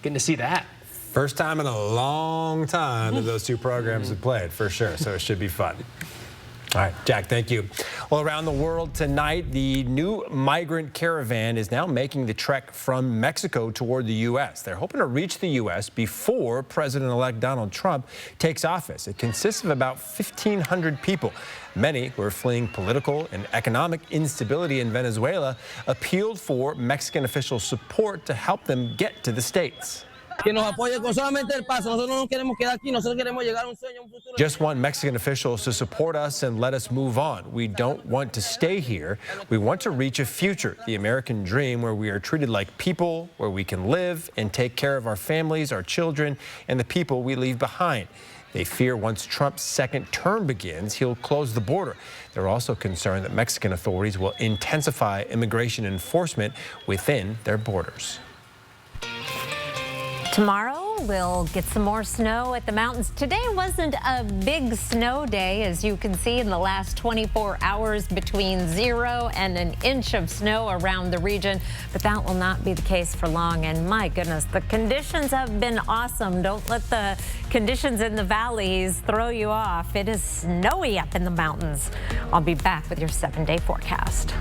getting to see that? First time in a long time that those two programs have played, for sure, so it should be fun. All right, Jack, thank you. Well, around the world tonight, the new Migrant caravan is now making the trek from Mexico toward the U.S. They're hoping to reach the U.S. before President-elect Donald Trump takes office. It consists of about 1,500 people. Many who are fleeing political and economic instability in Venezuela appealed for Mexican official support to help them get to the States. Just want Mexican officials to support us and let us move on. We don't want to stay here. We want to reach a future, the American dream, where we are treated like people, where we can live and take care of our families, our children, and the people we leave behind. They fear once Trump's second term begins, he'll close the border. They're also concerned that Mexican authorities will intensify immigration enforcement within their borders. Tomorrow, we'll get some more snow at the mountains. Today wasn't a big snow day, as you can see in the last 24 hours, between 0 and an inch of snow around the region. But that will not be the case for long. And my goodness, the conditions have been awesome. Don't let the conditions in the valleys throw you off. It is snowy up in the mountains. I'll be back with your 7-day forecast.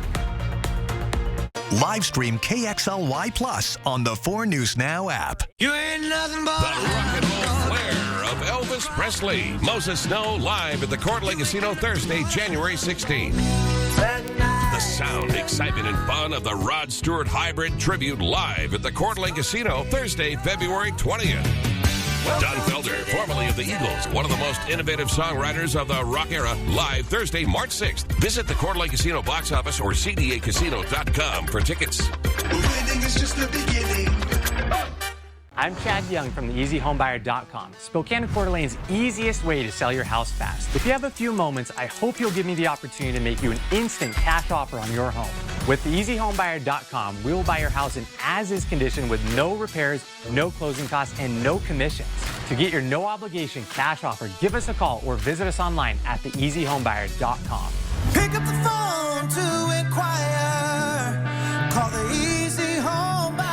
Live stream KXLY Plus on the 4 News Now app. You ain't nothing but the rock and roll flair of Elvis Presley. Moses Snow live at the Coeur d'Alene Casino Thursday, January 16th. The sound, excitement, and fun of the Rod Stewart Hybrid Tribute live at the Coeur d'Alene Casino Thursday, February 20th. Don Felder, formerly of the Eagles, one of the most innovative songwriters of the rock era, live Thursday, March 6th. Visit the Coeur d'Alene Casino box office or cdacasino.com for tickets. Winning is just the beginning. I'm Chad Young from theeasyhomebuyer.com, Spokane and Coeur d'Alene's easiest way to sell your house fast. If you have a few moments, I hope you'll give me the opportunity to make you an instant cash offer on your home. With theeasyhomebuyer.com, we will buy your house in as-is condition with no repairs, no closing costs, and no commissions. To get your no-obligation cash offer, give us a call or visit us online at theeasyhomebuyer.com. Pick up the phone to inquire. Call the Easy Home Buyer.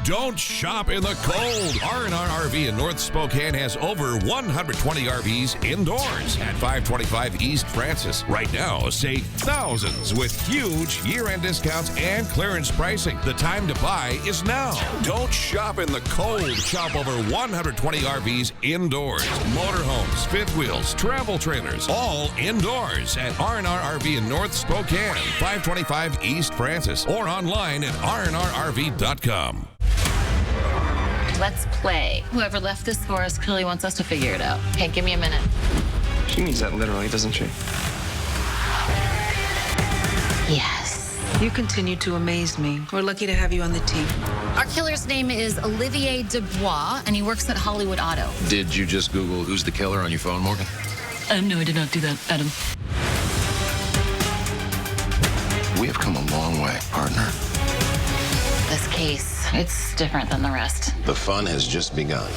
Don't shop in the cold. R&R RV in North Spokane has over 120 RVs indoors at 525 East Francis. Right now, save thousands with huge year-end discounts and clearance pricing. The time to buy is now. Don't shop in the cold. Shop over 120 RVs indoors. Motorhomes, fifth wheels, travel trailers, all indoors at R&R RV in North Spokane, 525 East Francis, or online at rnrrv.com. Let's play. Whoever left this for us clearly wants us to figure it out. Okay, give me a minute. She means that literally, doesn't she? Yes. You continue to amaze me. We're lucky to have you on the team. Our killer's name is Olivier Dubois, and he works at Hollywood Auto. Did you just Google who's the killer on your phone, Morgan? No, I did not do that, Adam. We have come a long way, partner. This case, it's different than the rest. The fun has just begun.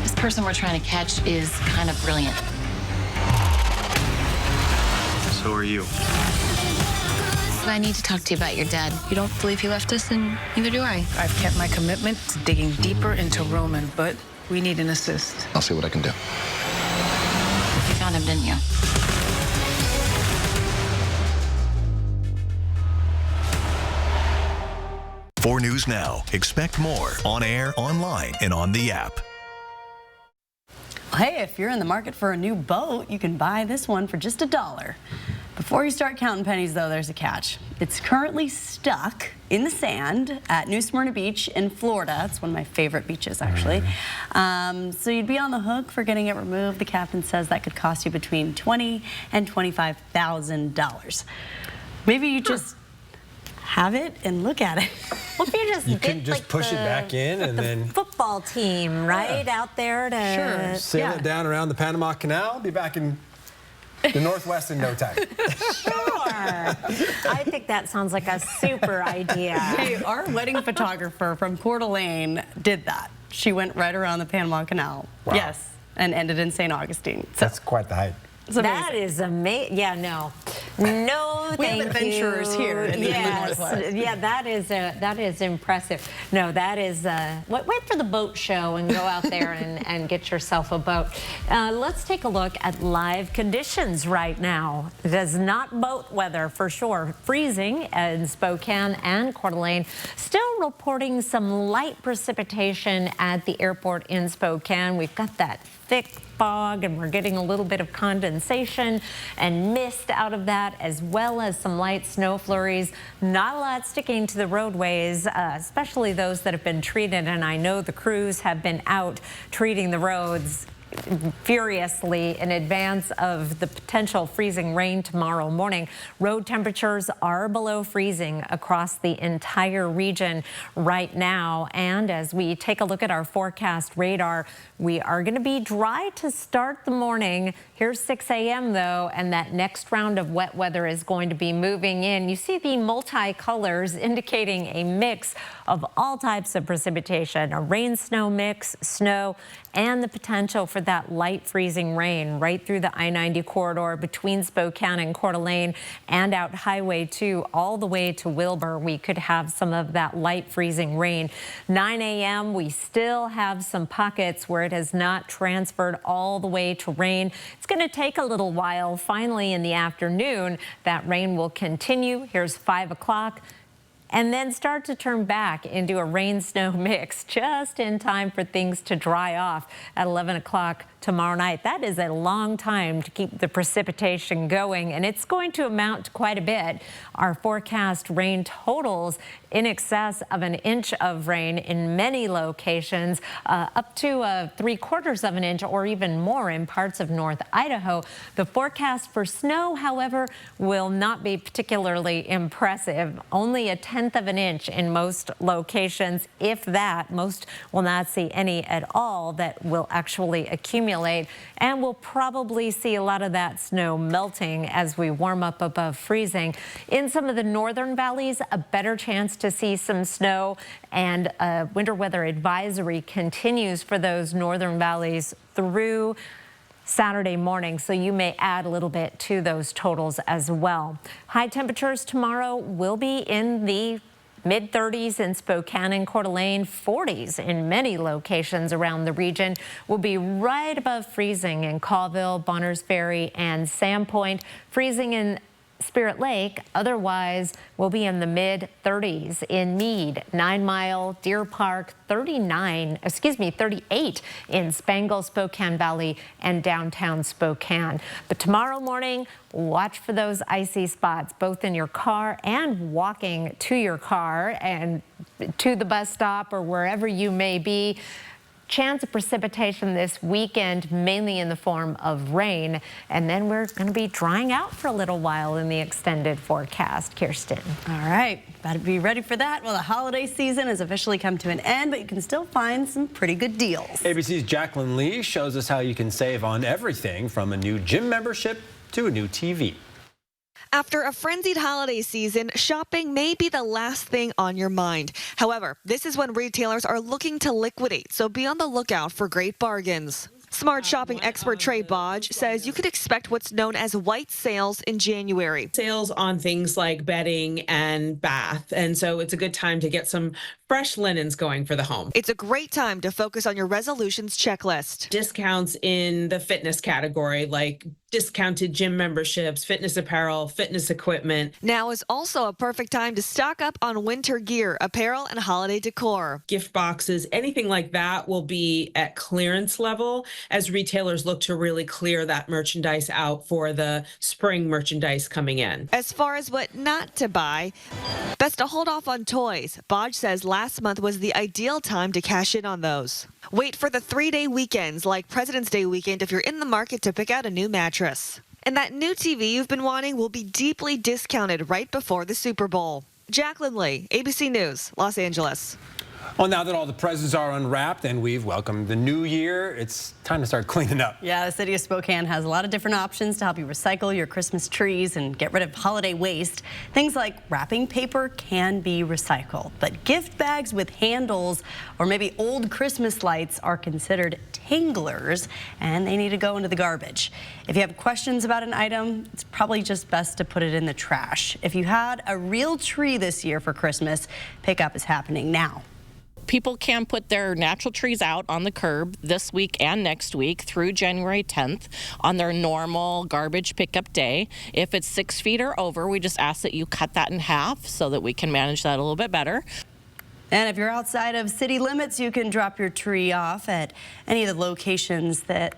This person we're trying to catch is kind of brilliant. So are you. I need to talk to you about your dad. You don't believe he left us, and neither do I. I've kept my commitment to digging deeper into Roman, but we need an assist. I'll see what I can do. You found him, didn't you? For News Now, expect more on air, online, and on the app. Hey, if you're in the market for a new boat, you can buy this one for just $1. Before you start counting pennies, though, there's a catch. It's currently stuck in the sand at New Smyrna Beach in Florida. It's one of my favorite beaches, actually. So you'd be on the hook for getting it removed. The captain says that could cost you between $20,000 and $25,000. Maybe you just have it and look at it. Well, if you just You get can just like push it back in and the then football team right out there to sail it down around the Panama Canal. Be back in the Northwest in no time. Sure. I think that sounds like a super idea. Hey, our wedding photographer from Coeur d'Alene did that. She went right around the Panama Canal. Wow. Yes, and ended in St. Augustine. So That's quite the hike. That is amazing. Yeah, no, we thank have adventurers you. here in the Northwest. Yeah, that is impressive. No, that is. Wait for the boat show and go out there and get yourself a boat. Let's take a look at live conditions right now. It is not boat weather for sure. Freezing in Spokane and Coeur d'Alene. Still reporting some light precipitation at the airport in Spokane. We've got that thick fog, and we're getting a little bit of condensation and mist out of that, as well as some light snow flurries. Not a lot sticking to the roadways, especially those that have been treated, and I know the crews have been out treating the roads furiously in advance of the potential freezing rain tomorrow morning. Road temperatures are below freezing across the entire region right now. And as we take a look at our forecast radar, we are going to be dry to start the morning. Here's 6 a.m. though, and that next round of wet weather is going to be moving in. You see the multicolors indicating a mix of all types of precipitation, a rain-snow mix, snow, and the potential for that light freezing rain right through the I-90 corridor between Spokane and Coeur d'Alene and out Highway 2 all the way to Wilbur. We could have some of that light freezing rain. 9 a.m. we still have some pockets where it has not transferred all the way to rain. It's going to take a little while. Finally, in the afternoon, that rain will continue. Here's 5 o'clock. And then start to turn back into a rain-snow mix just in time for things to dry off at 11 o'clock tomorrow night. That is a long time to keep the precipitation going, and it's going to amount to quite a bit. Our forecast rain totals in excess of an inch of rain in many locations, up to 3/4 of an inch or even more in parts of North Idaho. The forecast for snow, however, will not be particularly impressive. Only 1/10 of an inch in most locations, if that. Most will not see any at all that will actually accumulate, and we'll probably see a lot of that snow melting as we warm up above freezing. In some of the northern valleys, a better chance to see some snow, and a winter weather advisory continues for those northern valleys through Saturday morning, so you may add a little bit to those totals as well. High temperatures tomorrow will be in the mid-30s in Spokane and Coeur d'Alene, 40s in many locations around the region. Will be right above freezing in Colville, Bonners Ferry, and Sandpoint. Freezing in Spirit Lake, otherwise will be in the mid-30s in Meade, 9 Mile, Deer Park, 38 in Spangle, Spokane Valley, and downtown Spokane. But tomorrow morning, watch for those icy spots, both in your car and walking to your car and to the bus stop or wherever you may be. Chance of precipitation this weekend, mainly in the form of rain, and then we're going to be drying out for a little while in the extended forecast. Kirsten. All right, better be ready for that. Well, the holiday season has officially come to an end, but you can still find some pretty good deals. ABC's Jacqueline Lee shows us how you can save on everything from a new gym membership to a new TV. After a frenzied holiday season, shopping may be the last thing on your mind. However, this is when retailers are looking to liquidate, so be on the lookout for great bargains. Smart shopping expert Trey Bodge says you could expect what's known as white sales in January. Sales on things like bedding and bath, and so it's a good time to get some fresh linens going for the home. It's a great time to focus on your resolutions checklist. Discounts in the fitness category, like discounted gym memberships, fitness apparel, fitness equipment. Now is also a perfect time to stock up on winter gear, apparel, and holiday decor. Gift boxes, anything like that will be at clearance level as retailers look to really clear that merchandise out for the spring merchandise coming in. As far as what not to buy, best to hold off on toys. Bodge says last month was the ideal time to cash in on those. Wait for the 3-day weekends like President's Day weekend if you're in the market to pick out a new mattress. And that new TV you've been wanting will be deeply discounted right before the Super Bowl. Jacqueline Lee, ABC News, Los Angeles. Well, now that all the presents are unwrapped and we've welcomed the new year, it's time to start cleaning up. Yeah, the city of Spokane has a lot of different options to help you recycle your Christmas trees and get rid of holiday waste. Things like wrapping paper can be recycled, but gift bags with handles or maybe old Christmas lights are considered tanglers and they need to go into the garbage. If you have questions about an item, it's probably just best to put it in the trash. If you had a real tree this year for Christmas, pickup is happening now. People can put their natural trees out on the curb this week and next week through January 10th on their normal garbage pickup day. If it's 6 feet or over, we just ask that you cut that in half so that we can manage that a little bit better. And if you're outside of city limits, you can drop your tree off at any of the locations that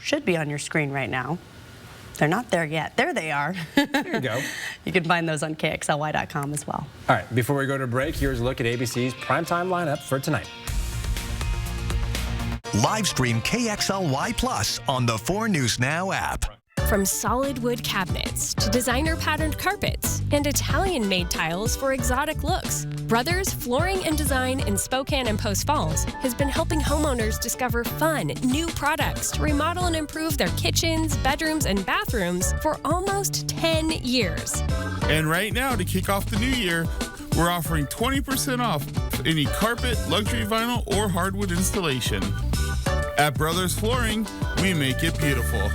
should be on your screen right now. They're not there yet. There they are. There you go. You can find those on KXLY.com as well. All right, before we go to break, here's a look at ABC's primetime lineup for tonight. Live stream KXLY Plus on the 4 News Now app. From solid wood cabinets to designer patterned carpets and Italian-made tiles for exotic looks, Brothers Flooring and Design in Spokane and Post Falls has been helping homeowners discover fun, new products to remodel and improve their kitchens, bedrooms, and bathrooms for almost 10 years. And right now, to kick off the new year, we're offering 20% off any carpet, luxury vinyl, or hardwood installation. At Brothers Flooring, we make it beautiful.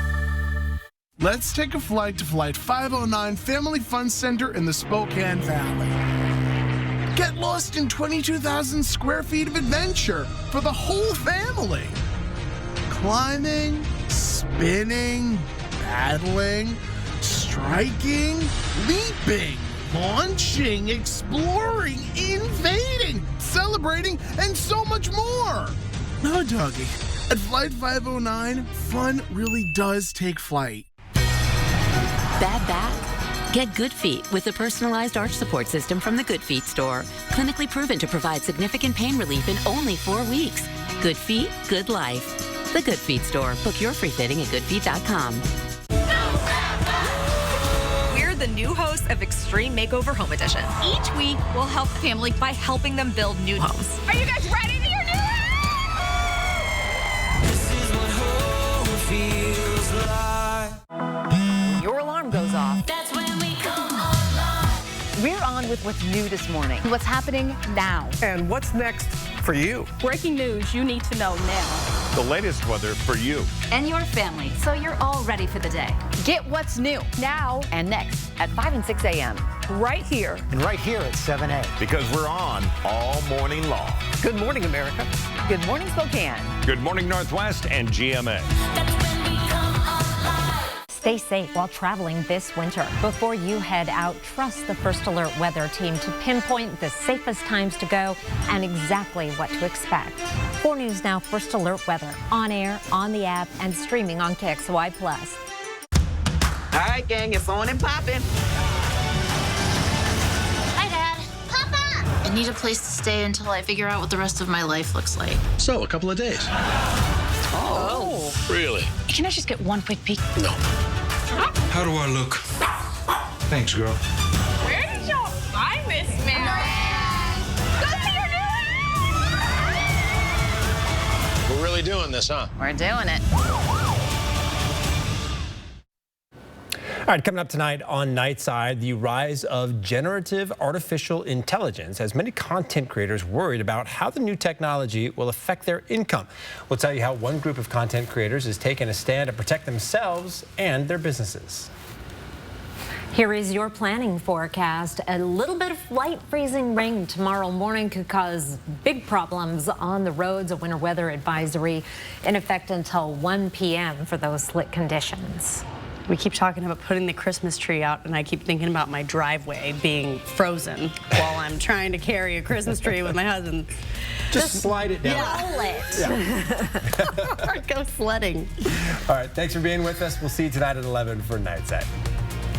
Let's take a flight to Flight 509 Family Fun Center in the Spokane Valley. Get lost in 22,000 square feet of adventure for the whole family. Climbing, spinning, battling, striking, leaping, launching, exploring, invading, celebrating, and so much more. No, doggy. At Flight 509, fun really does take flight. Bad back? Get Good Feet with the personalized arch support system from the Good Feet store. Clinically proven to provide significant pain relief in only 4 weeks. Good Feet, good life. The Good Feet store. Book your free fitting at goodfeet.com. We're the new hosts of Extreme Makeover Home Edition. Each week, we'll help the family by helping them build new homes. Are you guys ready to your new house? This is what home feels like. Your alarm goes off. That's when we come alive. We're on with what's new this morning. What's happening now. And what's next for you? Breaking news you need to know now. The latest weather for you. And your family, so you're all ready for the day. Get what's new now and next at 5 and 6 a.m. Right here. And right here at 7 a.m. Because we're on all morning long. Good morning, America. Good morning, Spokane. Good morning, Northwest and GMA. Stay safe while traveling this winter. Before you head out, trust the First Alert weather team to pinpoint the safest times to go and exactly what to expect. 4 News Now First Alert weather on air, on the app, and streaming on KXLY Plus. All right, gang, it's on and popping. Hi, Dad. Papa! I need a place to stay until I figure out what the rest of my life looks like. So, a couple of days. Oh. Really? Can I just get one quick peek? No. How do I look? Thanks, girl. Where did y'all find this, man? Go see your new house! We're really doing this, huh? We're doing it. All right, coming up tonight on Nightside, the rise of generative artificial intelligence has many content creators worried about how the new technology will affect their income. We'll tell you how one group of content creators is taking a stand to protect themselves and their businesses. Here is your planning forecast. A little bit of light freezing rain tomorrow morning could cause big problems on the roads. A winter weather advisory in effect until 1 p.m. for those slick conditions. We keep talking about putting the Christmas tree out, and I keep thinking about my driveway being frozen while I'm trying to carry a Christmas tree with my husband. Just slide it down. Yeah. Or go sledding. All right, thanks for being with us. We'll see you tonight at 11 for Nightside.